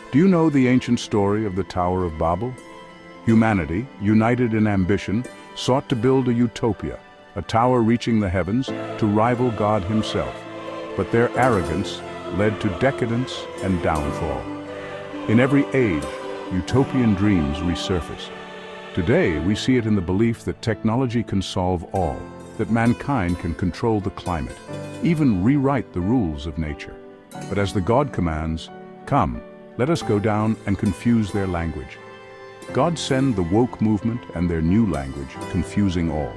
Do you know the ancient story of the Tower of Babel? Humanity, united in ambition, sought to build a utopia, a tower reaching the heavens to rival God himself. But their arrogance led to decadence and downfall. In every age, utopian dreams resurface. Today, we see it in the belief that technology can solve all, that mankind can control the climate, even rewrite the rules of nature. But as the God commands, "Come, let us go down and confuse their language." God send the woke movement and their new language, confusing all.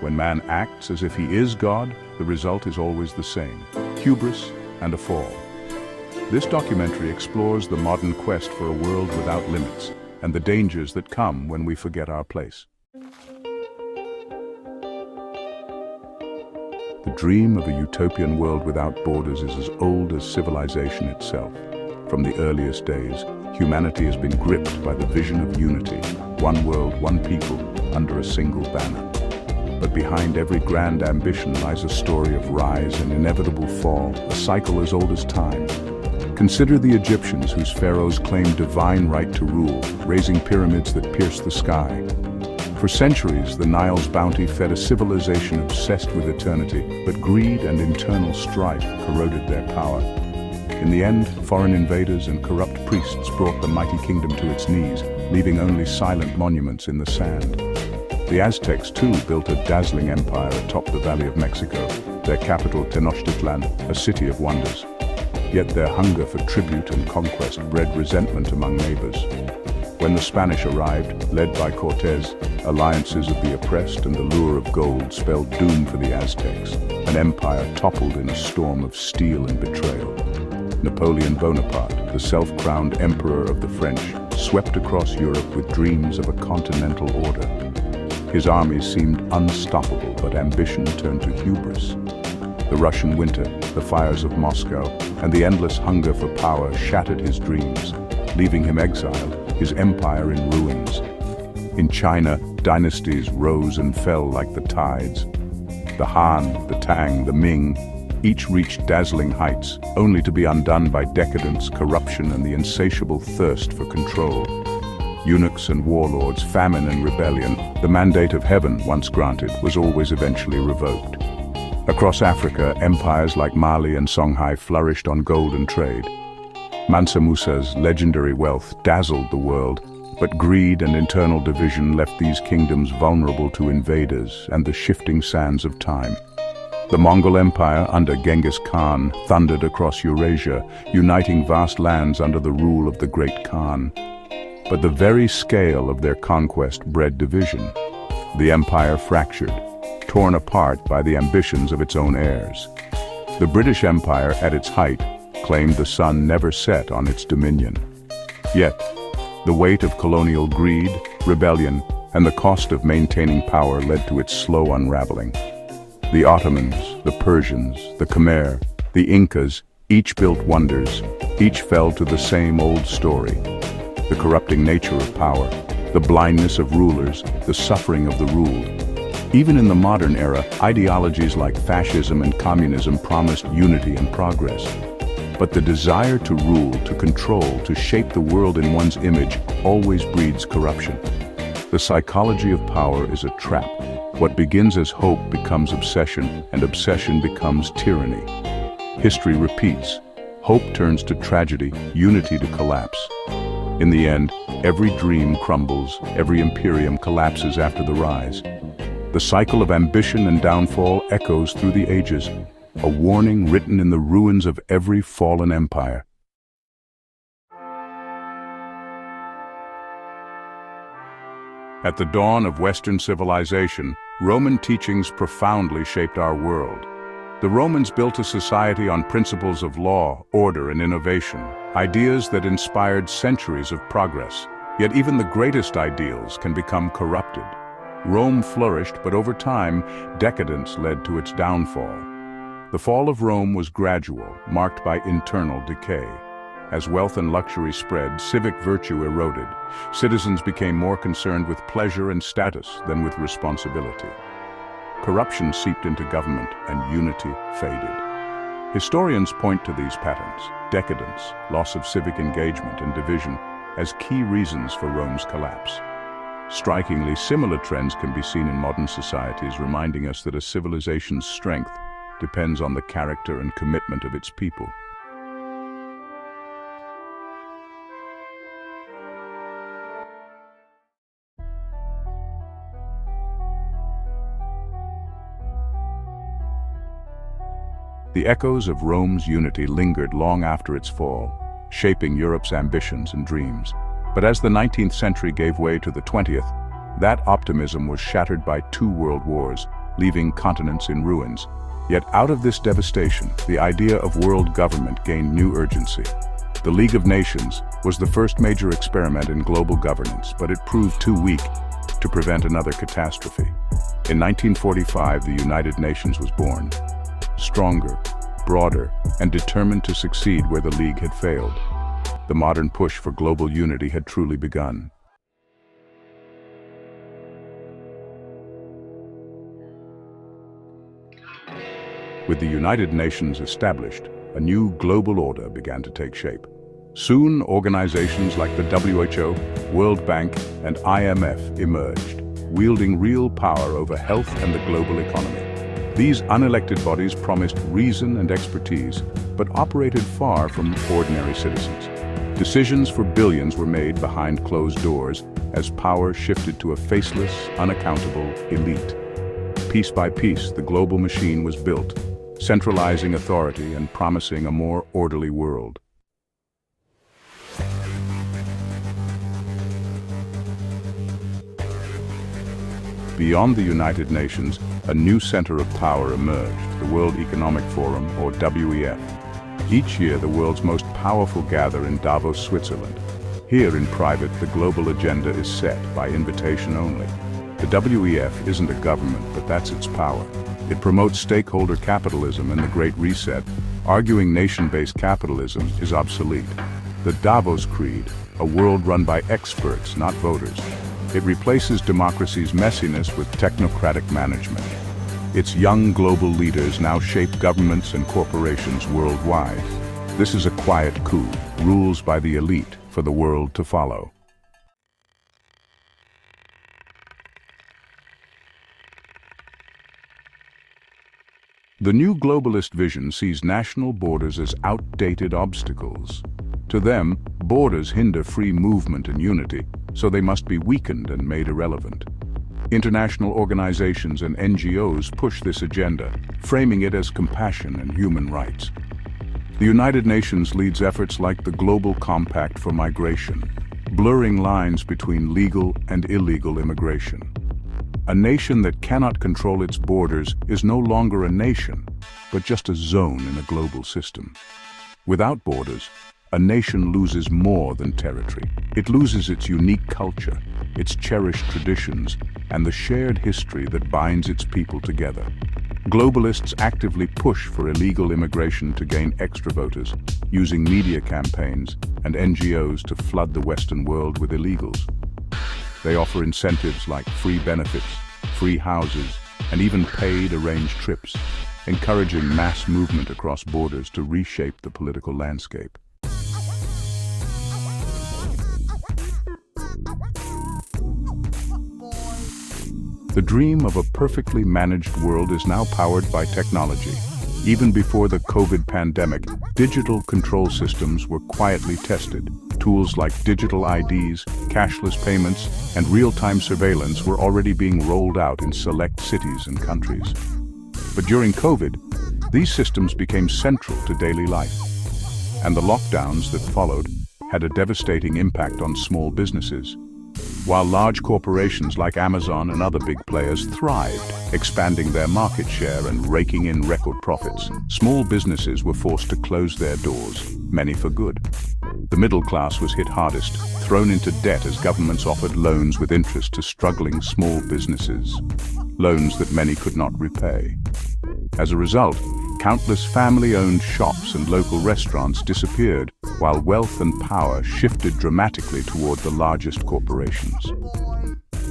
When man acts as if he is God, the result is always the same: hubris and a fall. This documentary explores the modern quest for a world without limits and the dangers that come when we forget our place. The dream of a utopian world without borders is as old as civilization itself. From the earliest days, humanity has been gripped by the vision of unity, one world, one people, under a single banner. But behind every grand ambition lies a story of rise and inevitable fall, a cycle as old as time. Consider the Egyptians whose pharaohs claimed divine right to rule, raising pyramids that pierced the sky. For centuries, the Nile's bounty fed a civilization obsessed with eternity, but greed and internal strife corroded their power. In the end, foreign invaders and corrupt priests brought the mighty kingdom to its knees, leaving only silent monuments in the sand. The Aztecs, too, built a dazzling empire atop the Valley of Mexico, their capital Tenochtitlan, a city of wonders. Yet their hunger for tribute and conquest bred resentment among neighbors. When the Spanish arrived, led by Cortés, alliances of the oppressed and the lure of gold spelled doom for the Aztecs. An empire toppled in a storm of steel and betrayal. Napoleon Bonaparte, the self-crowned emperor of the French, swept across Europe with dreams of a continental order. His armies seemed unstoppable, but ambition turned to hubris. The Russian winter, the fires of Moscow, and the endless hunger for power shattered his dreams, leaving him exiled, his empire in ruins. In China, dynasties rose and fell like the tides. The Han, the Tang, the Ming, each reached dazzling heights, only to be undone by decadence, corruption, and the insatiable thirst for control. Eunuchs and warlords, famine and rebellion, the mandate of heaven, once granted, was always eventually revoked. Across Africa, empires like Mali and Songhai flourished on gold and trade. Mansa Musa's legendary wealth dazzled the world, but greed and internal division left these kingdoms vulnerable to invaders and the shifting sands of time. The Mongol Empire, under Genghis Khan, thundered across Eurasia, uniting vast lands under the rule of the Great Khan. But the very scale of their conquest bred division. The empire fractured, torn apart by the ambitions of its own heirs. The British Empire, at its height, claimed the sun never set on its dominion. Yet, the weight of colonial greed, rebellion, and the cost of maintaining power led to its slow unraveling. The Ottomans, the Persians, the Khmer, the Incas, each built wonders, each fell to the same old story. The corrupting nature of power, the blindness of rulers, the suffering of the ruled. Even in the modern era, ideologies like fascism and communism promised unity and progress. But the desire to rule, to control, to shape the world in one's image always breeds corruption. The psychology of power is a trap. What begins as hope becomes obsession, and obsession becomes tyranny. History repeats. Hope turns to tragedy, unity to collapse. In the end, every dream crumbles, every imperium collapses after the rise. The cycle of ambition and downfall echoes through the ages, a warning written in the ruins of every fallen empire. At the dawn of Western civilization, Roman teachings profoundly shaped our world. The Romans built a society on principles of law, order, and innovation, ideas that inspired centuries of progress. Yet even the greatest ideals can become corrupted. Rome flourished, but over time, decadence led to its downfall. The fall of Rome was gradual, marked by internal decay. As wealth and luxury spread, civic virtue eroded. Citizens became more concerned with pleasure and status than with responsibility. Corruption seeped into government, and unity faded. Historians point to these patterns. decadence, loss of civic engagement, and division as key reasons for Rome's collapse. Strikingly, similar trends can be seen in modern societies, reminding us that a civilization's strength depends on the character and commitment of its people. The echoes of Rome's unity lingered long after its fall, shaping Europe's ambitions and dreams. But as the 19th century gave way to the 20th, that optimism was shattered by 2 world wars, leaving continents in ruins. Yet out of this devastation, the idea of world government gained new urgency. The League of Nations was the first major experiment in global governance, but it proved too weak to prevent another catastrophe. In 1945, the United Nations was born. Stronger, broader, and determined to succeed where the League had failed. The modern push for global unity had truly begun. With the United Nations established, a new global order began to take shape. Soon, organizations like the WHO, World Bank, and IMF emerged, wielding real power over health and the global economy. These unelected bodies promised reason and expertise, but operated far from ordinary citizens. Decisions for billions were made behind closed doors as power shifted to a faceless, unaccountable elite. Piece by piece, the global machine was built, centralizing authority and promising a more orderly world. Beyond the United Nations, a new center of power emerged, the World Economic Forum, or WEF. Each year, the world's most powerful gather in Davos, Switzerland. Here in private, the global agenda is set by invitation only. The WEF isn't a government, but that's its power. It promotes stakeholder capitalism and the Great Reset, arguing nation-based capitalism is obsolete. The Davos Creed, a world run by experts, not voters. It replaces democracy's messiness with technocratic management. Its young global leaders now shape governments and corporations worldwide. This is a quiet coup, rules by the elite for the world to follow. The new globalist vision sees national borders as outdated obstacles. To them, borders hinder free movement and unity, so they must be weakened and made irrelevant. International organizations and NGOs push this agenda, framing it as compassion and human rights. The United Nations leads efforts like the Global Compact for Migration, blurring lines between legal and illegal immigration. A nation that cannot control its borders is no longer a nation, but just a zone in a global system. Without borders, a nation loses more than territory. It loses its unique culture, its cherished traditions, and the shared history that binds its people together. Globalists actively push for illegal immigration to gain extra voters, using media campaigns and NGOs to flood the Western world with illegals. They offer incentives like free benefits, free houses, and even paid arranged trips, encouraging mass movement across borders to reshape the political landscape. The dream of a perfectly managed world is now powered by technology. Even before the COVID pandemic, digital control systems were quietly tested. Tools like digital IDs, cashless payments, and real-time surveillance were already being rolled out in select cities and countries. But during COVID, these systems became central to daily life. And the lockdowns that followed had a devastating impact on small businesses. While large corporations like Amazon and other big players thrived, expanding their market share and raking in record profits, small businesses were forced to close their doors, many for good. The middle class was hit hardest, thrown into debt as governments offered loans with interest to struggling small businesses, loans that many could not repay. As a result, countless family-owned shops and local restaurants disappeared, while wealth and power shifted dramatically toward the largest corporations.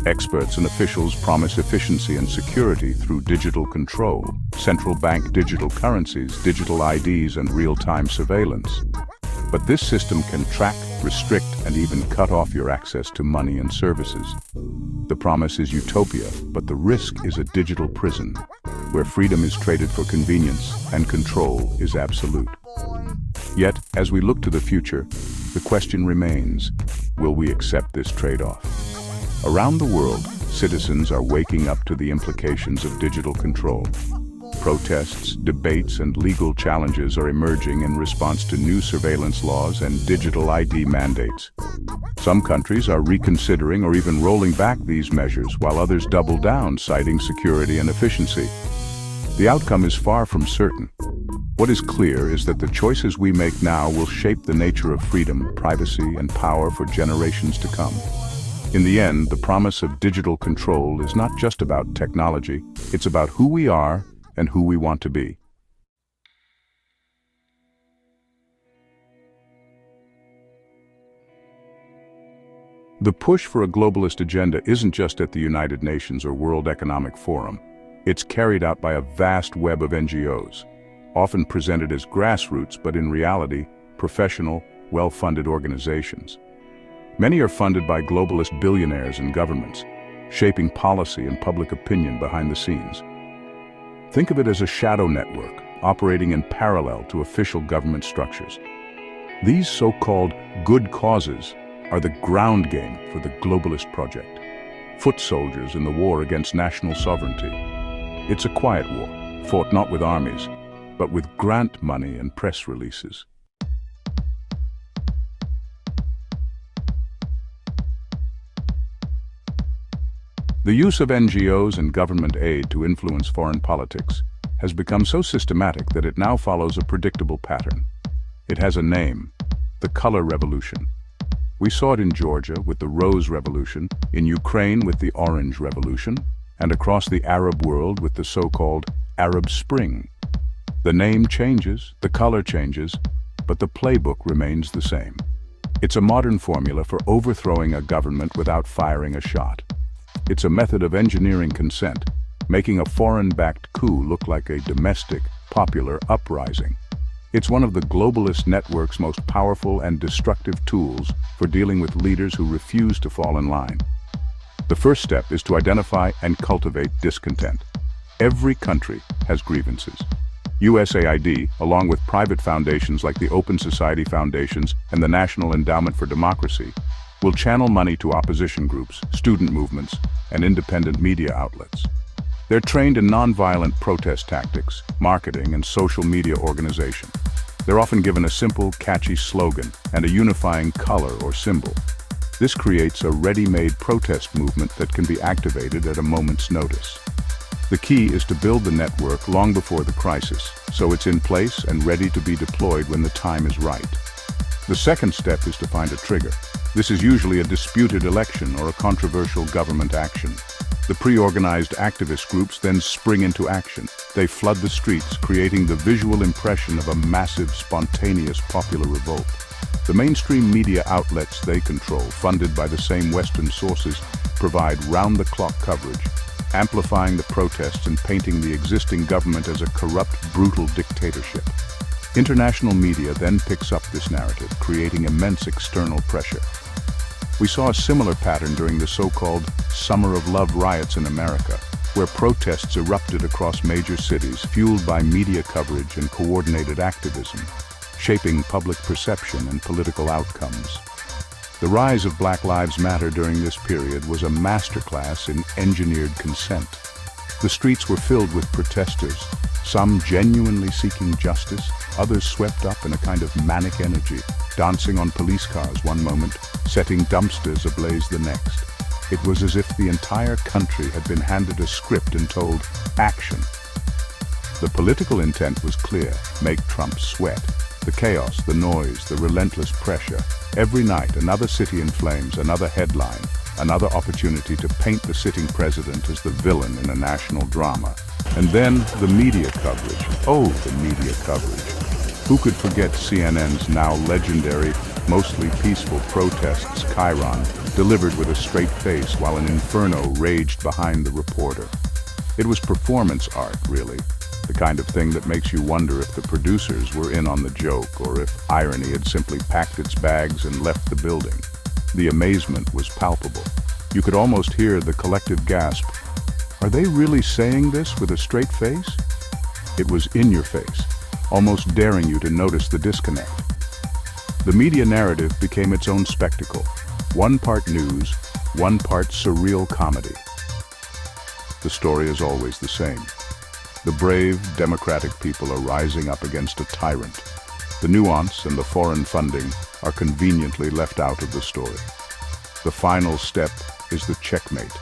Experts and officials promise efficiency and security through digital control, central bank digital currencies, digital IDs, and real-time surveillance. But this system can track, restrict, and even cut off your access to money and services. The promise is utopia, but the risk is a digital prison, where freedom is traded for convenience and control is absolute. Yet, as we look to the future, the question remains, will we accept this trade-off? Around the world, citizens are waking up to the implications of digital control. Protests, debates, and legal challenges are emerging in response to new surveillance laws and digital ID mandates. Some countries are reconsidering or even rolling back these measures, while others double down, citing security and efficiency. The outcome is far from certain. What is clear is that the choices we make now will shape the nature of freedom, privacy, and power for generations to come. In the end, the promise of digital control is not just about technology, it's about who we are and who we want to be. The push for a globalist agenda isn't just at the United Nations or World Economic Forum. It's carried out by a vast web of NGOs, often presented as grassroots, but in reality, professional, well-funded organizations. Many are funded by globalist billionaires and governments, shaping policy and public opinion behind the scenes. Think of it as a shadow network, operating in parallel to official government structures. These so-called good causes are the ground game for the globalist project, foot soldiers in the war against national sovereignty. It's a quiet war, fought not with armies, but with grant money and press releases. The use of NGOs and government aid to influence foreign politics has become so systematic that it now follows a predictable pattern. It has a name: the color revolution. We saw it in Georgia with the Rose Revolution, in Ukraine with the Orange Revolution, and across the Arab world with the so-called Arab Spring. The name changes, the color changes, but the playbook remains the same. It's a modern formula for overthrowing a government without firing a shot. It's a method of engineering consent, making a foreign-backed coup look like a domestic, popular uprising. It's one of the globalist network's most powerful and destructive tools for dealing with leaders who refuse to fall in line. The first step is to identify and cultivate discontent. Every country has grievances. USAID, along with private foundations like the Open Society Foundations and the National Endowment for Democracy, will channel money to opposition groups, student movements, and independent media outlets. They're trained in nonviolent protest tactics, marketing, and social media organization. They're often given a simple, catchy slogan and a unifying color or symbol. This creates a ready-made protest movement that can be activated at a moment's notice. The key is to build the network long before the crisis, so it's in place and ready to be deployed when the time is right. The second step is to find a trigger. This is usually a disputed election or a controversial government action. The pre-organized activist groups then spring into action. They flood the streets, creating the visual impression of a massive, spontaneous popular revolt. The mainstream media outlets they control, funded by the same Western sources, provide round-the-clock coverage, amplifying the protests and painting the existing government as a corrupt, brutal dictatorship. International media then picks up this narrative, creating immense external pressure. We saw a similar pattern during the so-called Summer of Love riots in America, where protests erupted across major cities, fueled by media coverage and coordinated activism, shaping public perception and political outcomes. The rise of Black Lives Matter during this period was a masterclass in engineered consent. The streets were filled with protesters, some genuinely seeking justice, others swept up in a kind of manic energy, dancing on police cars one moment, setting dumpsters ablaze the next. It was as if the entire country had been handed a script and told, action. The political intent was clear: make Trump sweat. The chaos, the noise, the relentless pressure. Every night, another city in flames, another headline, another opportunity to paint the sitting president as the villain in a national drama. And then the media coverage. Oh, the media coverage. Who could forget CNN's now legendary, mostly peaceful protests, Chiron, delivered with a straight face while an inferno raged behind the reporter? It was performance art, really. The kind of thing that makes you wonder if the producers were in on the joke or if irony had simply packed its bags and left the building. The amazement was palpable. You could almost hear the collective gasp. Are they really saying this with a straight face? It was in your face, almost daring you to notice the disconnect. The media narrative became its own spectacle. One part news, one part surreal comedy. The story is always the same. The brave, democratic people are rising up against a tyrant. The nuance and the foreign funding are conveniently left out of the story. The final step is the checkmate.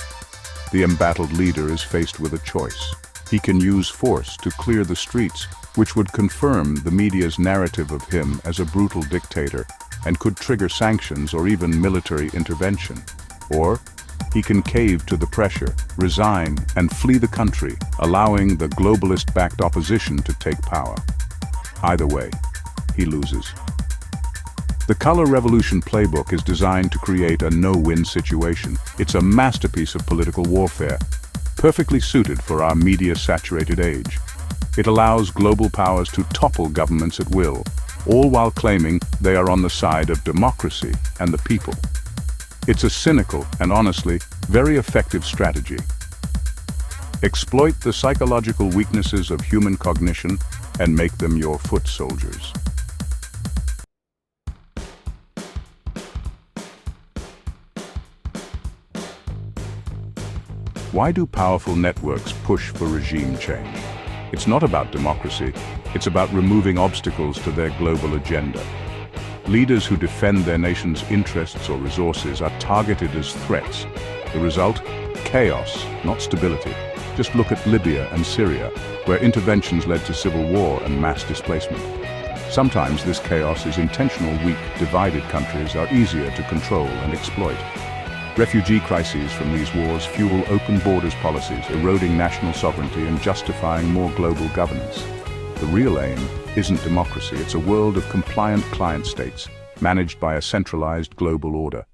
The embattled leader is faced with a choice. He can use force to clear the streets, which would confirm the media's narrative of him as a brutal dictator and could trigger sanctions or even military intervention. Or he can cave to the pressure, resign, and flee the country, allowing the globalist-backed opposition to take power. Either way, he loses. The Color Revolution playbook is designed to create a no-win situation. It's a masterpiece of political warfare, perfectly suited for our media-saturated age. It allows global powers to topple governments at will, all while claiming they are on the side of democracy and the people. It's a cynical and honestly very effective strategy. Exploit the psychological weaknesses of human cognition and make them your foot soldiers. Why do powerful networks push for regime change? It's not about democracy, it's about removing obstacles to their global agenda. Leaders who defend their nation's interests or resources are targeted as threats. The result? Chaos, not stability. Just look at Libya and Syria, where interventions led to civil war and mass displacement. Sometimes this chaos is intentional. Weak, divided countries are easier to control and exploit. Refugee crises from these wars fuel open borders policies, eroding national sovereignty and justifying more global governance. The real aim isn't democracy, it's a world of compliant client states, managed by a centralized global order.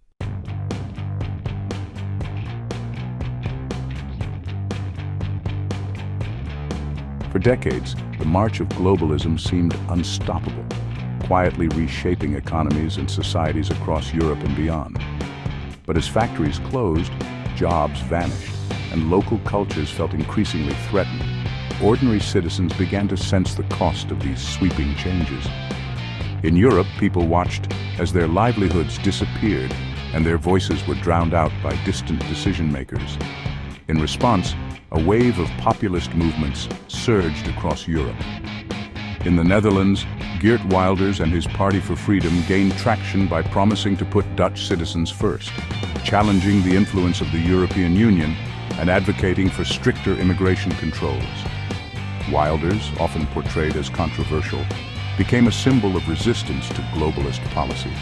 For decades, the march of globalism seemed unstoppable, quietly reshaping economies and societies across Europe and beyond. But as factories closed, jobs vanished, and local cultures felt increasingly threatened. Ordinary citizens began to sense the cost of these sweeping changes. In Europe, people watched as their livelihoods disappeared and their voices were drowned out by distant decision-makers. In response, a wave of populist movements surged across Europe. In the Netherlands, Geert Wilders and his Party for Freedom gained traction by promising to put Dutch citizens first, challenging the influence of the European Union and advocating for stricter immigration controls. Wilders, often portrayed as controversial, became a symbol of resistance to globalist policies.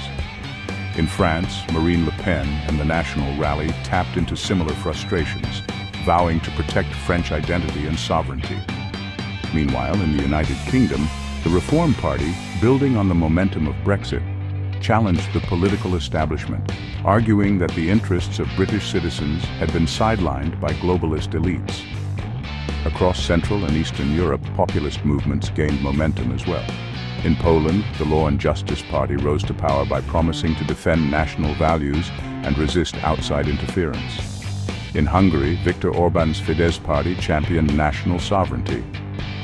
In France, Marine Le Pen and the National Rally tapped into similar frustrations, vowing to protect French identity and sovereignty. Meanwhile, in the United Kingdom, the Reform Party, building on the momentum of Brexit, challenged the political establishment, arguing that the interests of British citizens had been sidelined by globalist elites. Across Central and Eastern Europe, populist movements gained momentum as well. In Poland, the Law and Justice Party rose to power by promising to defend national values and resist outside interference. In Hungary, Viktor Orban's Fidesz party championed national sovereignty,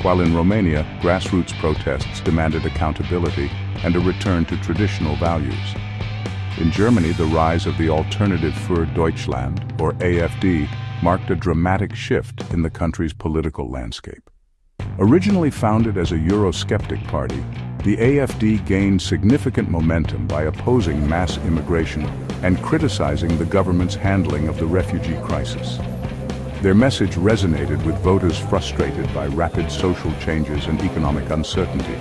while in Romania, grassroots protests demanded accountability and a return to traditional values. In Germany, the rise of the Alternative für Deutschland, or AfD, marked a dramatic shift in the country's political landscape. Originally founded as a Eurosceptic party, the AfD gained significant momentum by opposing mass immigration and criticizing the government's handling of the refugee crisis. Their message resonated with voters frustrated by rapid social changes and economic uncertainty.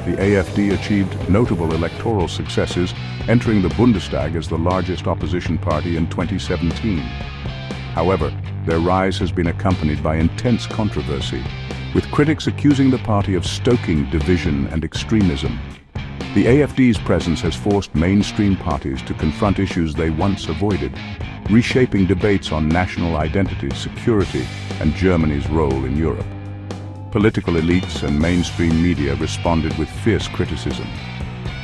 The AfD achieved notable electoral successes, entering the Bundestag as the largest opposition party in 2017. However, their rise has been accompanied by intense controversy, with critics accusing the party of stoking division and extremism. The AfD's presence has forced mainstream parties to confront issues they once avoided, reshaping debates on national identity, security, and Germany's role in Europe. Political elites and mainstream media responded with fierce criticism.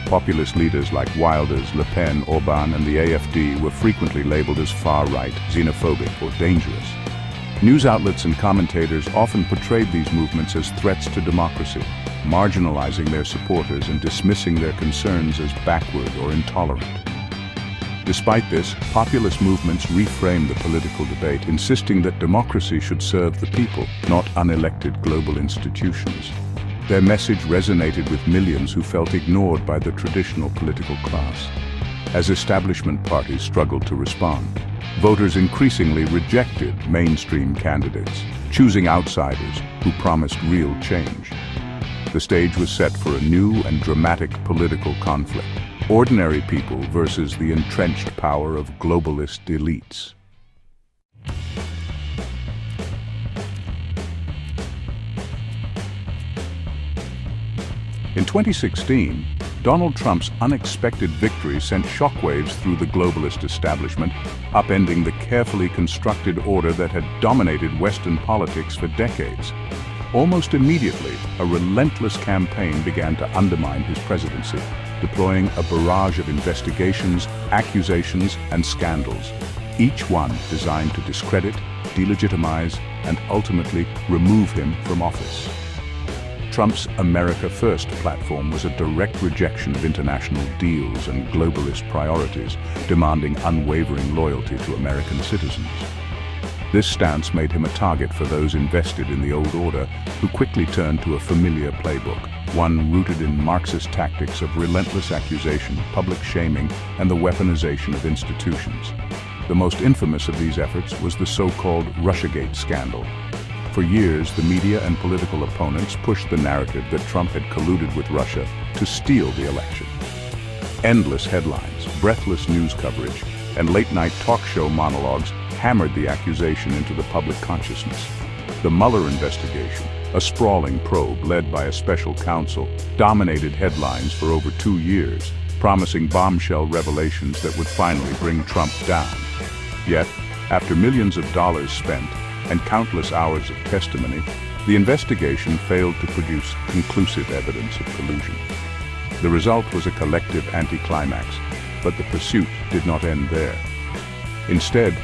Populist leaders like Wilders, Le Pen, Orban, and the AfD were frequently labeled as far-right, xenophobic, or dangerous. News outlets and commentators often portrayed these movements as threats to democracy, marginalizing their supporters and dismissing their concerns as backward or intolerant. Despite this, populist movements reframed the political debate, insisting that democracy should serve the people, not unelected global institutions. Their message resonated with millions who felt ignored by the traditional political class. As establishment parties struggled to respond, voters increasingly rejected mainstream candidates, choosing outsiders who promised real change. The stage was set for a new and dramatic political conflict: ordinary people versus the entrenched power of globalist elites. In 2016, Donald Trump's unexpected victory sent shockwaves through the globalist establishment, upending the carefully constructed order that had dominated Western politics for decades. Almost immediately, a relentless campaign began to undermine his presidency, deploying a barrage of investigations, accusations, and scandals, each one designed to discredit, delegitimize, and ultimately remove him from office. Trump's America First platform was a direct rejection of international deals and globalist priorities, demanding unwavering loyalty to American citizens. This stance made him a target for those invested in the old order, who quickly turned to a familiar playbook, one rooted in Marxist tactics of relentless accusation, public shaming, and the weaponization of institutions. The most infamous of these efforts was the so-called Russiagate scandal. For years, the media and political opponents pushed the narrative that Trump had colluded with Russia to steal the election. Endless headlines, breathless news coverage, and late-night talk show monologues hammered the accusation into the public consciousness. The Mueller investigation, a sprawling probe led by a special counsel, dominated headlines for over 2 years, promising bombshell revelations that would finally bring Trump down. Yet, after millions of dollars spent and countless hours of testimony, the investigation failed to produce conclusive evidence of collusion. The result was a collective anticlimax, but the pursuit did not end there. Instead,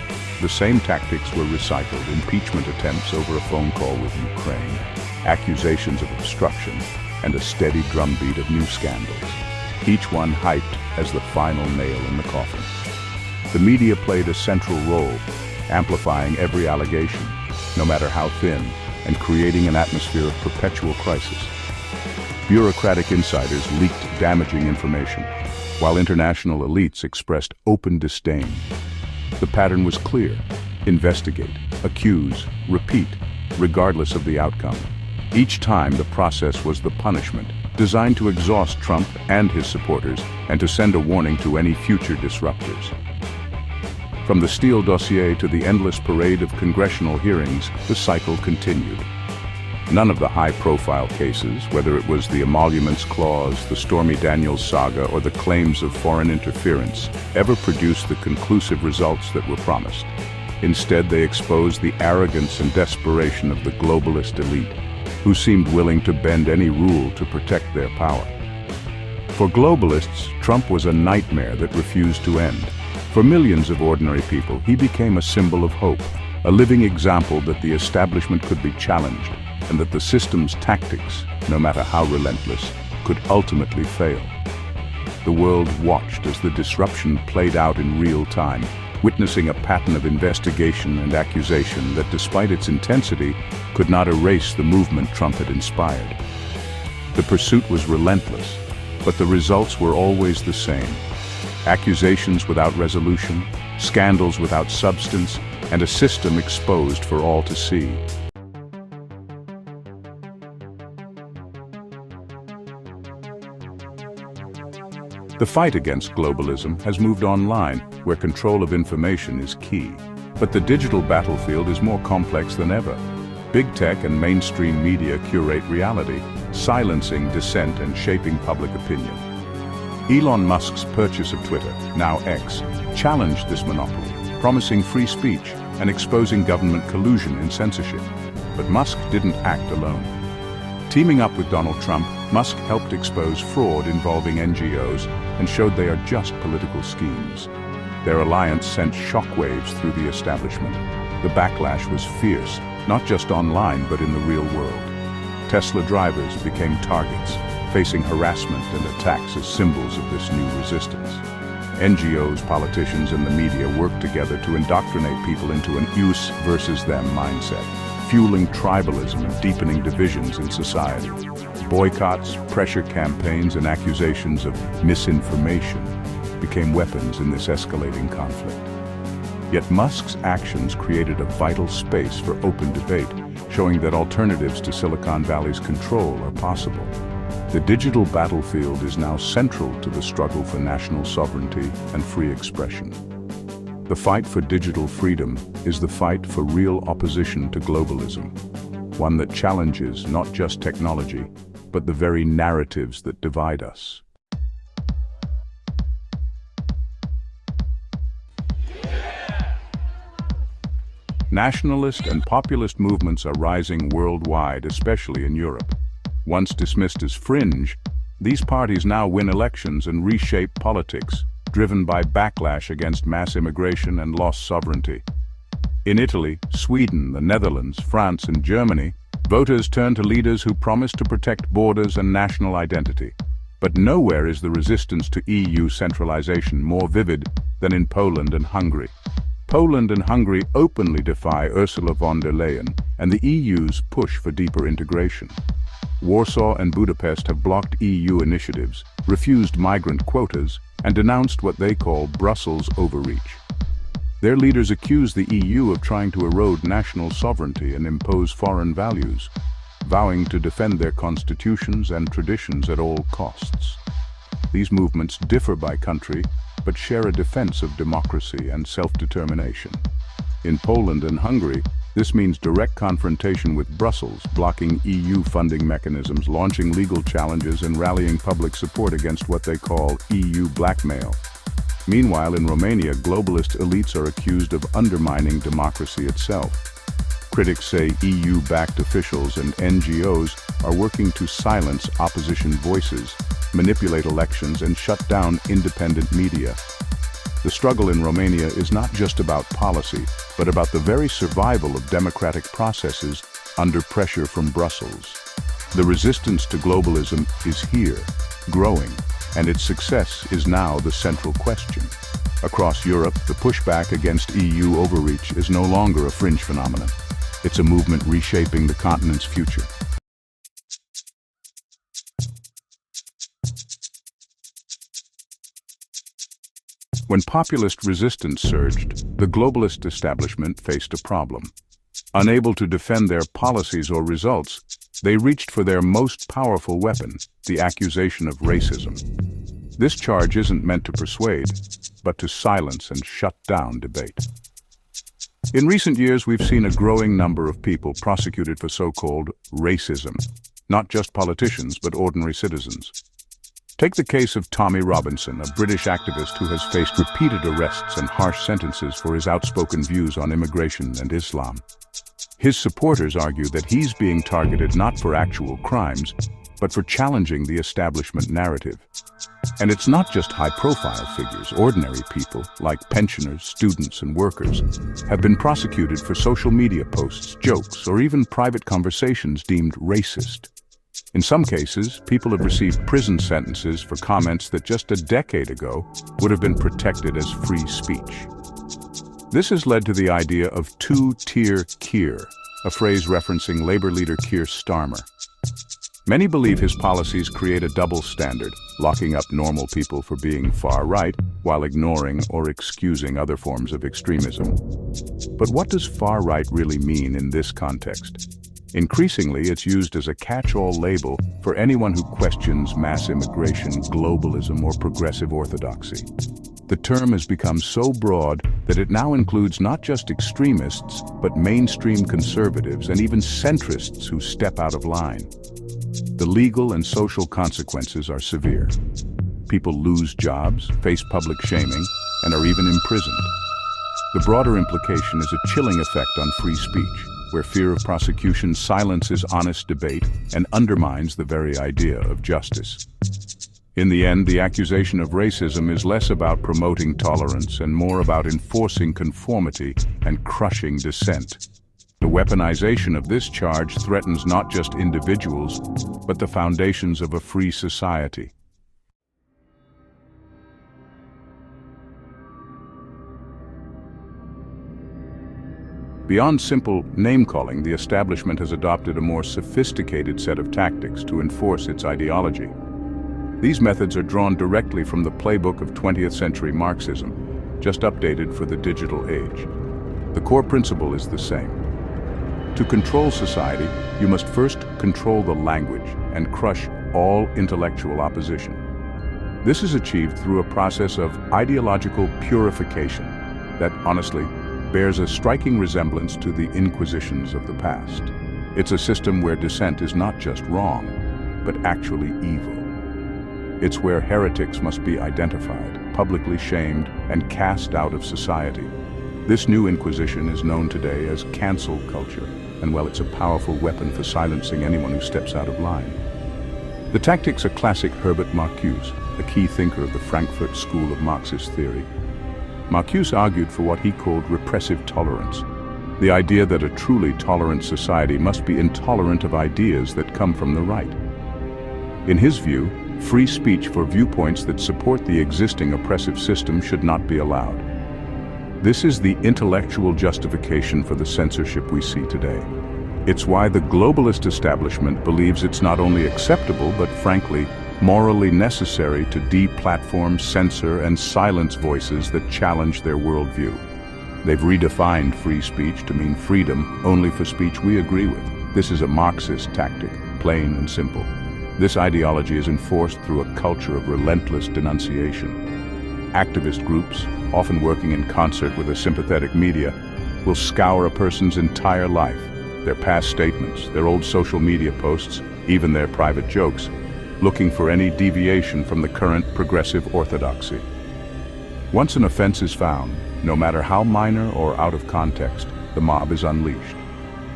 the same tactics were recycled: impeachment attempts over a phone call with Ukraine, accusations of obstruction, and a steady drumbeat of new scandals, each one hyped as the final nail in the coffin. The media played a central role, amplifying every allegation, no matter how thin, and creating an atmosphere of perpetual crisis. Bureaucratic insiders leaked damaging information, while international elites expressed open disdain. The pattern was clear: investigate, accuse, repeat, regardless of the outcome. Each time, the process was the punishment, designed to exhaust Trump and his supporters and to send a warning to any future disruptors. From the Steele dossier to the endless parade of congressional hearings, the cycle continued. None of the high-profile cases, whether it was the emoluments clause, the Stormy Daniels saga, or the claims of foreign interference, ever produced the conclusive results that were promised. Instead, they exposed the arrogance and desperation of the globalist elite, who seemed willing to bend any rule to protect their power. For globalists, Trump was a nightmare that refused to end. For millions of ordinary people, he became a symbol of hope, a living example that the establishment could be challenged, and that the system's tactics, no matter how relentless, could ultimately fail. The world watched as the disruption played out in real time, witnessing a pattern of investigation and accusation that, despite its intensity, could not erase the movement Trump had inspired. The pursuit was relentless, but the results were always the same: accusations without resolution, scandals without substance, and a system exposed for all to see. The fight against globalism has moved online, where control of information is key. But the digital battlefield is more complex than ever. Big tech and mainstream media curate reality, silencing dissent and shaping public opinion. Elon Musk's purchase of Twitter, now X, challenged this monopoly, promising free speech and exposing government collusion in censorship. But Musk didn't act alone. Teaming up with Donald Trump, Musk helped expose fraud involving NGOs and showed they are just political schemes. Their alliance sent shockwaves through the establishment. The backlash was fierce, not just online but in the real world. Tesla drivers became targets, facing harassment and attacks as symbols of this new resistance. NGOs, politicians, and the media worked together to indoctrinate people into an us versus them mindset, fueling tribalism and deepening divisions in society. Boycotts, pressure campaigns, and accusations of misinformation became weapons in this escalating conflict. Yet Musk's actions created a vital space for open debate, showing that alternatives to Silicon Valley's control are possible. The digital battlefield is now central to the struggle for national sovereignty and free expression. The fight for digital freedom is the fight for real opposition to globalism, one that challenges not just technology, but the very narratives that divide us. Nationalist and populist movements are rising worldwide, especially in Europe. Once dismissed as fringe, these parties now win elections and reshape politics, driven by backlash against mass immigration and lost sovereignty. In Italy, Sweden, the Netherlands, France, and Germany, voters turn to leaders who promise to protect borders and national identity. But nowhere is the resistance to EU centralization more vivid than in Poland and Hungary. Poland and Hungary openly defy Ursula von der Leyen and the EU's push for deeper integration. Warsaw and Budapest have blocked EU initiatives, refused migrant quotas, and denounced what they call Brussels overreach. Their leaders accuse the EU of trying to erode national sovereignty and impose foreign values, vowing to defend their constitutions and traditions at all costs. These movements differ by country, but share a defense of democracy and self-determination. In Poland and Hungary, this means direct confrontation with Brussels, blocking EU funding mechanisms, launching legal challenges, and rallying public support against what they call EU blackmail. Meanwhile, in Romania, globalist elites are accused of undermining democracy itself. Critics say EU-backed officials and NGOs are working to silence opposition voices, manipulate elections, and shut down independent media. The struggle in Romania is not just about policy, but about the very survival of democratic processes under pressure from Brussels. The resistance to globalism is here, growing, and its success is now the central question. Across Europe, the pushback against EU overreach is no longer a fringe phenomenon. It's a movement reshaping the continent's future. When populist resistance surged, the globalist establishment faced a problem. Unable to defend their policies or results, they reached for their most powerful weapon, the accusation of racism. This charge isn't meant to persuade, but to silence and shut down debate. In recent years, we've seen a growing number of people prosecuted for so-called racism, not just politicians, but ordinary citizens. Take the case of Tommy Robinson, a British activist who has faced repeated arrests and harsh sentences for his outspoken views on immigration and Islam. His supporters argue that he's being targeted not for actual crimes, but for challenging the establishment narrative. And it's not just high-profile figures. Ordinary people, like pensioners, students, and workers, have been prosecuted for social media posts, jokes, or even private conversations deemed racist. In some cases, people have received prison sentences for comments that just a decade ago would have been protected as free speech. This has led to the idea of two-tier Keir, a phrase referencing Labour leader Keir Starmer. Many believe his policies create a double standard, locking up normal people for being far-right while ignoring or excusing other forms of extremism. But what does far-right really mean in this context? Increasingly, it's used as a catch-all label for anyone who questions mass immigration, globalism, or progressive orthodoxy. The term has become so broad that it now includes not just extremists, but mainstream conservatives and even centrists who step out of line. The legal and social consequences are severe. People lose jobs, face public shaming, and are even imprisoned. The broader implication is a chilling effect on free speech. where fear of prosecution silences honest debate and undermines the very idea of justice. In the end, the accusation of racism is less about promoting tolerance and more about enforcing conformity and crushing dissent. The weaponization of this charge threatens not just individuals, but the foundations of a free society. Beyond simple name-calling, the establishment has adopted a more sophisticated set of tactics to enforce its ideology. These methods are drawn directly from the playbook of 20th century Marxism, just updated for the digital age. The core principle is the same. To control society, you must first control the language and crush all intellectual opposition. This is achieved through a process of ideological purification that, honestly, bears a striking resemblance to the Inquisitions of the past. It's a system where dissent is not just wrong, but actually evil. It's where heretics must be identified, publicly shamed, and cast out of society. This new Inquisition is known today as cancel culture, and well, it's a powerful weapon for silencing anyone who steps out of line. The tactics are classic Herbert Marcuse, a key thinker of the Frankfurt School of Marxist theory. Marcuse argued for what he called repressive tolerance, the idea that a truly tolerant society must be intolerant of ideas that come from the right. In his view, free speech for viewpoints that support the existing oppressive system should not be allowed. This is the intellectual justification for the censorship we see today. It's why the globalist establishment believes it's not only acceptable, but frankly, morally necessary to deplatform, censor, and silence voices that challenge their worldview. They've redefined free speech to mean freedom only for speech we agree with. This is a Marxist tactic, plain and simple. This ideology is enforced through a culture of relentless denunciation. Activist groups, often working in concert with a sympathetic media, will scour a person's entire life, their past statements, their old social media posts, even their private jokes, looking for any deviation from the current progressive orthodoxy. Once an offense is found, no matter how minor or out of context, the mob is unleashed.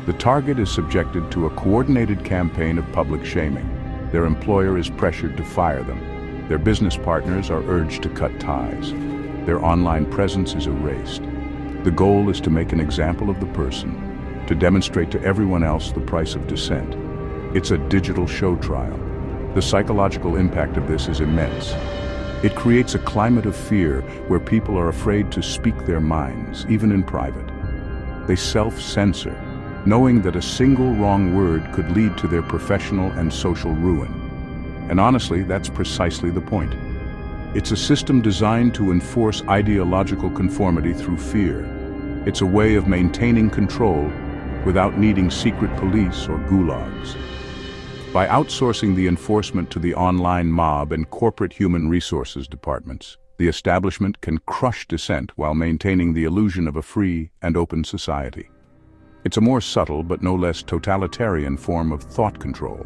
The target is subjected to a coordinated campaign of public shaming. Their employer is pressured to fire them. Their business partners are urged to cut ties. Their online presence is erased. The goal is to make an example of the person, to demonstrate to everyone else the price of dissent. It's a digital show trial. The psychological impact of this is immense. It creates a climate of fear where people are afraid to speak their minds, even in private. They self-censor, knowing that a single wrong word could lead to their professional and social ruin. And honestly, that's precisely the point. It's a system designed to enforce ideological conformity through fear. It's a way of maintaining control without needing secret police or gulags. By outsourcing the enforcement to the online mob and corporate human resources departments, the establishment can crush dissent while maintaining the illusion of a free and open society. It's a more subtle but no less totalitarian form of thought control.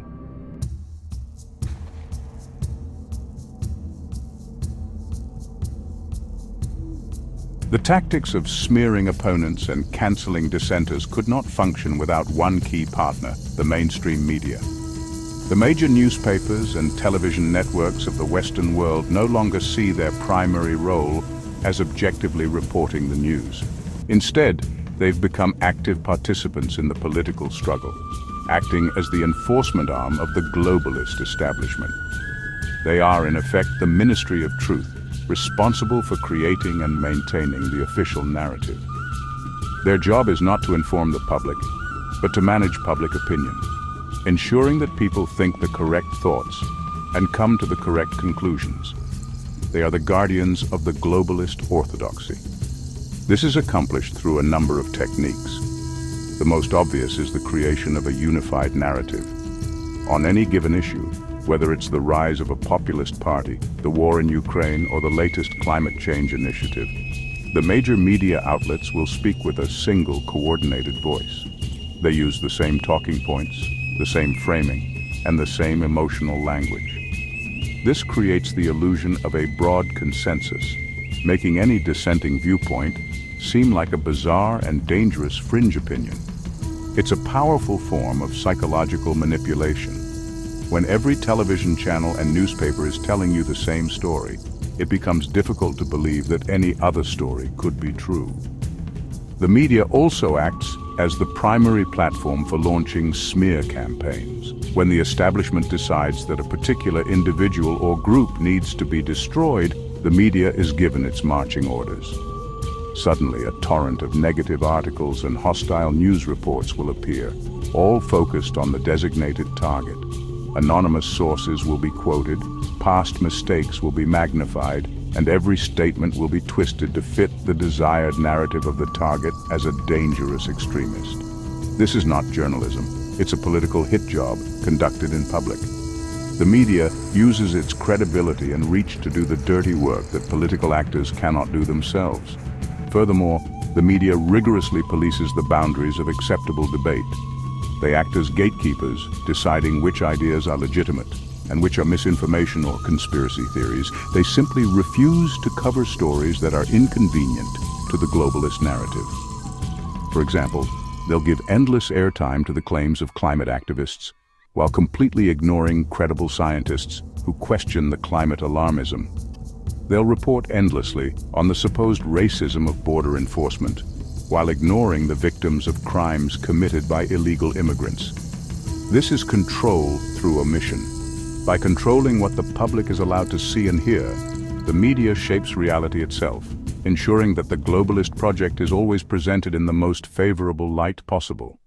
The tactics of smearing opponents and canceling dissenters could not function without one key partner, the mainstream media. The major newspapers and television networks of the Western world no longer see their primary role as objectively reporting the news. Instead, they've become active participants in the political struggle, acting as the enforcement arm of the globalist establishment. They are, in effect, the Ministry of Truth, responsible for creating and maintaining the official narrative. Their job is not to inform the public, but to manage public opinion, ensuring that people think the correct thoughts and come to the correct conclusions. They are the guardians of the globalist orthodoxy. This is accomplished through a number of techniques. The most obvious is the creation of a unified narrative. On any given issue, whether it's the rise of a populist party, the war in Ukraine, or the latest climate change initiative, the major media outlets will speak with a single coordinated voice. They use the same talking points, the same framing, and the same emotional language. This creates the illusion of a broad consensus, making any dissenting viewpoint seem like a bizarre and dangerous fringe opinion. It's a powerful form of psychological manipulation. When every television channel and newspaper is telling you the same story, it becomes difficult to believe that any other story could be true. The media also acts as the primary platform for launching smear campaigns. When the establishment decides that a particular individual or group needs to be destroyed, the media is given its marching orders. Suddenly, a torrent of negative articles and hostile news reports will appear, all focused on the designated target. Anonymous sources will be quoted, past mistakes will be magnified, and every statement will be twisted to fit the desired narrative of the target as a dangerous extremist. This is not journalism, it's a political hit job conducted in public. The media uses its credibility and reach to do the dirty work that political actors cannot do themselves. Furthermore, the media rigorously polices the boundaries of acceptable debate. They act as gatekeepers, deciding which ideas are legitimate and which are misinformation or conspiracy theories. They simply refuse to cover stories that are inconvenient to the globalist narrative. For example, they'll give endless airtime to the claims of climate activists, while completely ignoring credible scientists who question the climate alarmism. They'll report endlessly on the supposed racism of border enforcement, while ignoring the victims of crimes committed by illegal immigrants. This is control through omission. By controlling what the public is allowed to see and hear, the media shapes reality itself, ensuring that the globalist project is always presented in the most favorable light possible.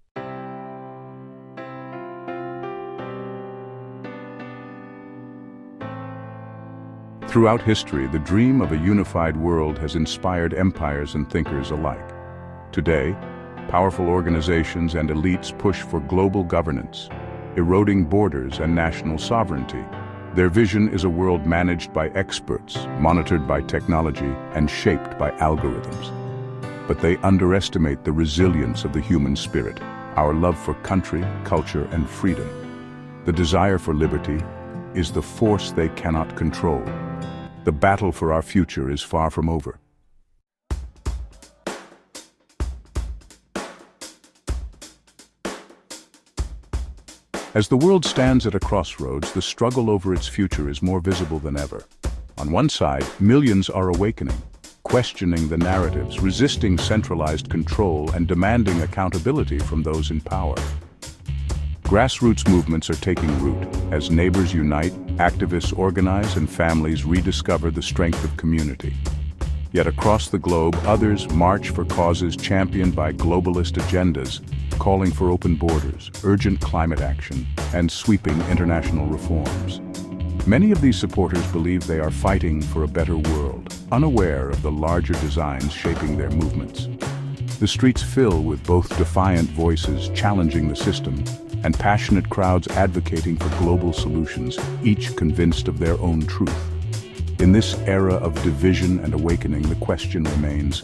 Throughout history, the dream of a unified world has inspired empires and thinkers alike. Today, powerful organizations and elites push for global governance, eroding borders and national sovereignty. Their vision is a world managed by experts, monitored by technology, and shaped by algorithms. But they underestimate the resilience of the human spirit, our love for country, culture, and freedom. The desire for liberty is the force they cannot control. The battle for our future is far from over. As the world stands at a crossroads, the struggle over its future is more visible than ever. On one side, millions are awakening, questioning the narratives, resisting centralized control, and demanding accountability from those in power. Grassroots movements are taking root as neighbors unite, activists organize, and families rediscover the strength of community. Yet across the globe, others march for causes championed by globalist agendas, calling for open borders, urgent climate action, and sweeping international reforms. Many of these supporters believe they are fighting for a better world, unaware of the larger designs shaping their movements. The streets fill with both defiant voices challenging the system and passionate crowds advocating for global solutions, each convinced of their own truth. In this era of division and awakening, the question remains,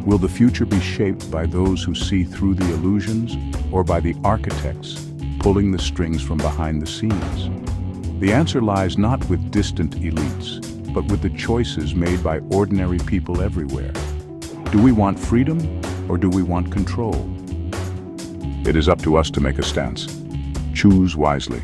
will the future be shaped by those who see through the illusions, or by the architects pulling the strings from behind the scenes? The answer lies not with distant elites, but with the choices made by ordinary people everywhere. Do we want freedom, or do we want control? It is up to us to make a stance. Choose wisely.